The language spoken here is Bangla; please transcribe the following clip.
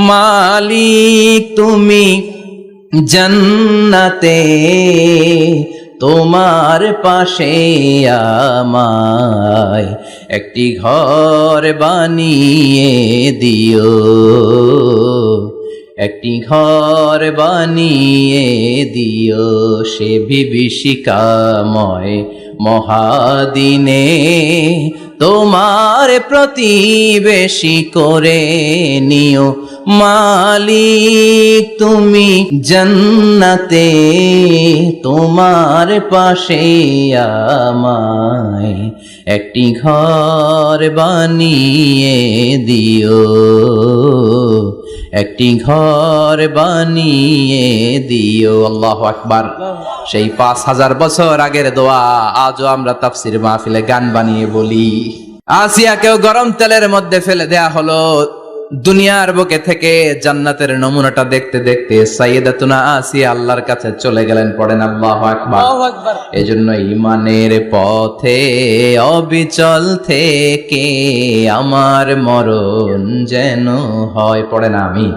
মালিক তুমি জান্নাতে, তোমার পাশে আমায় একটি ঘর বানিয়ে দিও, একটি ঘর বানিয়ে দিও। সে বিভীষিকাময় মহাদিনে তোমার প্রতিবেশী করে নিও। মালিক তুমি জান্নাতে, তোমার পাশে আমায় একটি ঘর বানিয়ে দিও, একটি ঘর বানিয়ে দিও। আল্লাহু আকবার। সেই 5000 বছর আগের দোয়া আজও আমরা তাফসীর মাহফিলে গান বানিয়ে বলি। আসিয়াকেও গরম তেলের মধ্যে ফেলে দেয়া হলো। দুনিয়ার বুকে থেকে জান্নাতের নমুনাটা দেখতে দেখতে সাইয়েদাতুনা আসিয়া আল্লাহর কাছে চলে গেলেন। পড়েন আল্লাহু আকবার। এজন্য ঈমানের পথে অবিচল থেকে আমার মরণ যেন হয়। পড়েন আমিন।